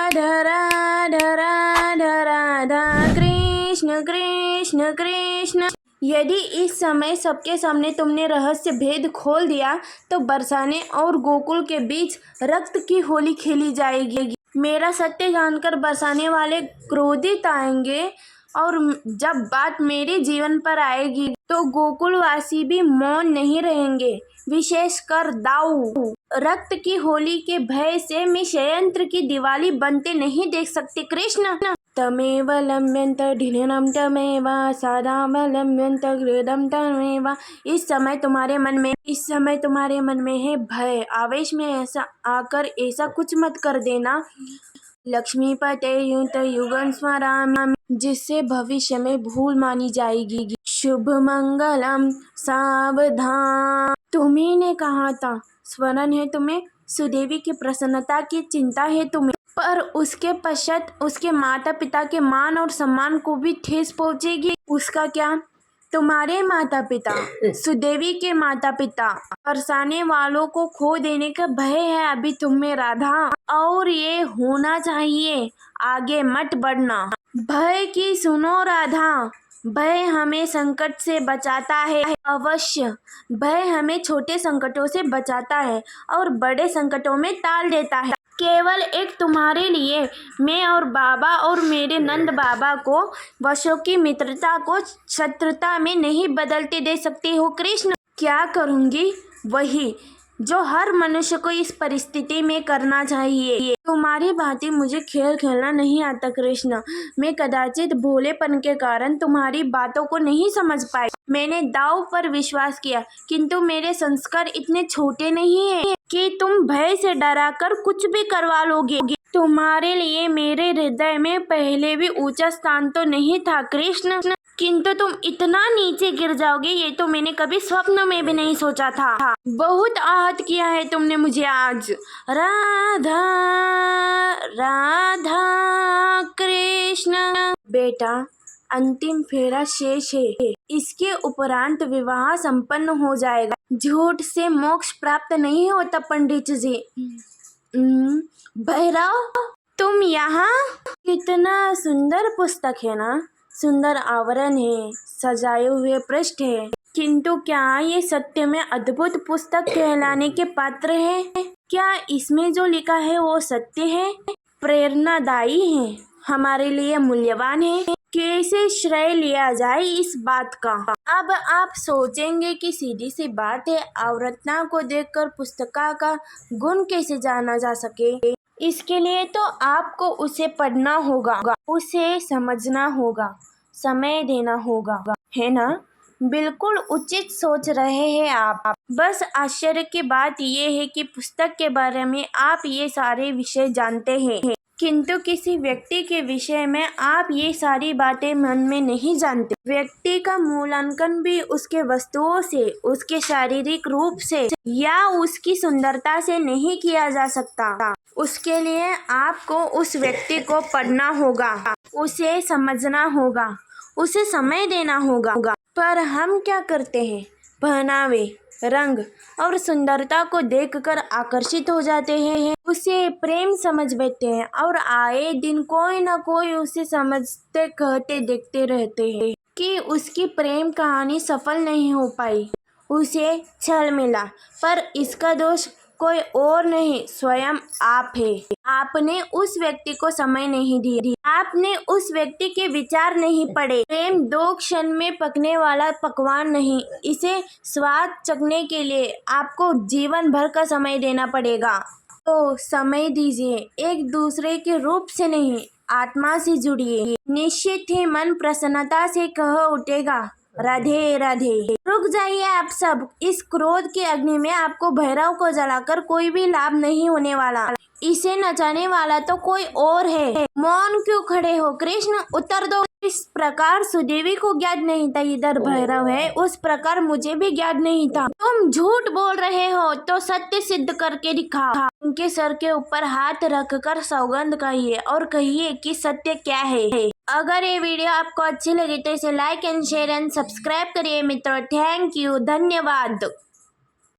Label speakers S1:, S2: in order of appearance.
S1: राधा राधा राधा राधा कृष्ण कृष्ण कृष्ण। यदि इस समय सबके सामने तुमने रहस्य भेद खोल दिया तो बरसाने और गोकुल के बीच रक्त की होली खेली जाएगी। मेरा सत्य जानकर बरसाने वाले क्रोधित आएंगे और जब बात मेरे जीवन पर आएगी तो गोकुलवासी भी मौन नहीं रहेंगे, विशेषकर दाऊ। रक्त की होली के भय से मैं षड्यंत्र की दिवाली बनते नहीं देख सकती। कृष्ण तमेव लम्यन्त ढिलनम तमेव सादामलम्यन्त क्रोधम तमेव। इस समय तुम्हारे मन में है भय। आवेश में ऐसा आकर ऐसा कुछ मत कर देना। लक्ष्मीपते युत युगं स्मरामि, जिससे भविष्य में भूल मानी जाएगी। शुभ मंगलम सावधान। तुम्ही ने कहा था, स्मरण है तुम्हें? सुदेवी की प्रसन्नता की चिंता है तुम्हें, पर उसके पश्चात उसके माता पिता के मान और सम्मान को भी ठेस पहुंचेगी। उसका क्या? तुम्हारे माता पिता, सुदेवी के माता पिता, बरसाने वालों को खो देने का भय है अभी तुम्हें राधा, और ये होना चाहिए। आगे मत बढ़ना। भय की सुनो राधा, भय हमें संकट से बचाता है। अवश्य भय हमें छोटे संकटों से बचाता है और बड़े संकटों में टाल देता है। केवल एक तुम्हारे लिए मैं और बाबा और मेरे नंद बाबा को वर्षों की मित्रता को शत्रुता में नहीं बदलते दे सकती हो कृष्ण। क्या करूँगी? वही जो हर मनुष्य को इस परिस्थिति में करना चाहिए। तुम्हारी भांति मुझे खेल खेलना नहीं आता कृष्ण। मैं कदाचित भोलेपन के कारण तुम्हारी बातों को नहीं समझ पाई। मैंने दाव पर विश्वास किया, किंतु मेरे संस्कार इतने छोटे नहीं हैं कि तुम भय से डराकर कुछ भी करवा लोगे। तुम्हारे लिए मेरे हृदय में पहले भी ऊंचा स्थान तो नहीं था कृष्ण, किंतु तुम इतना नीचे गिर जाओगे ये तो मैंने कभी स्वप्न में भी नहीं सोचा था। बहुत आहत किया है तुमने मुझे आज। राधा राधा कृष्ण। बेटा, अंतिम फेरा शेष है, इसके उपरांत विवाह संपन्न हो जाएगा। झूठ से मोक्ष प्राप्त नहीं होता पंडित जी। भैरव, तुम यहाँ? कितना सुंदर पुस्तक है ना, सुंदर आवरण है, सजाए हुए पृष्ठ है, किंतु क्या ये सत्य में अद्भुत पुस्तक कहलाने के पात्र है? क्या इसमें जो लिखा है वो सत्य है, प्रेरणादायी है, हमारे लिए मूल्यवान है? कैसे श्रेय लिया जाए इस बात का? अब आप सोचेंगे कि सीधी सी बात है, आवरत्ना को देखकर पुस्तका का गुण कैसे जाना जा सके? इसके लिए तो आपको उसे पढ़ना होगा, उसे समझना होगा, समय देना होगा, है ना? बिल्कुल उचित सोच रहे हैं आप। बस आश्चर्य की बात यह है कि पुस्तक के बारे में आप ये सारे विषय जानते हैं, किंतु किसी व्यक्ति के विषय में आप ये सारी बातें मन में नहीं जानते। व्यक्ति का मूल्यांकन भी उसके वस्तुओं से, उसके शारीरिक रूप से या उसकी सुंदरता से नहीं किया जा सकता। उसके लिए आपको उस व्यक्ति को पढ़ना होगा, उसे समझना होगा, उसे समय देना होगा। पर हम क्या करते हैं? पहनावे, रंग और सुंदरता को देखकर आकर्षित हो जाते हैं, उसे प्रेम समझ बैठते हैं और आए दिन कोई ना कोई उसे समझते कहते देखते रहते हैं कि उसकी प्रेम कहानी सफल नहीं हो पाई, उसे छल मिला। पर इसका दोष कोई और नहीं, स्वयं आप है। आपने उस व्यक्ति को समय नहीं दिया, आपने उस व्यक्ति के विचार नहीं पढ़े। प्रेम 2 क्षण में पकने वाला पकवान नहीं, इसे स्वाद चखने के लिए आपको जीवन भर का समय देना पड़ेगा। तो समय दीजिए, एक दूसरे के रूप से नहीं, आत्मा से जुड़िए। निश्चित ही मन प्रसन्नता से कह उठेगा, राधे राधे। रुक जाइए आप सब, इस क्रोध की अग्नि में आपको भैरव को जलाकर कोई भी लाभ नहीं होने वाला। इसे नचाने वाला तो कोई और है। मौन क्यों खड़े हो कृष्ण? उत्तर दो। इस प्रकार सुदेवी को ज्ञात नहीं था इधर भैरव है, उस प्रकार मुझे भी ज्ञात नहीं था। तुम झूठ बोल रहे हो तो सत्य सिद्ध करके दिखाओ। उनके सर के ऊपर हाथ रखकर सौगंध कहिए और कहिए कि सत्य क्या है। अगर ये वीडियो आपको अच्छी लगी तो इसे like and share and subscribe करिए मित्रों। थैंक यू, धन्यवाद।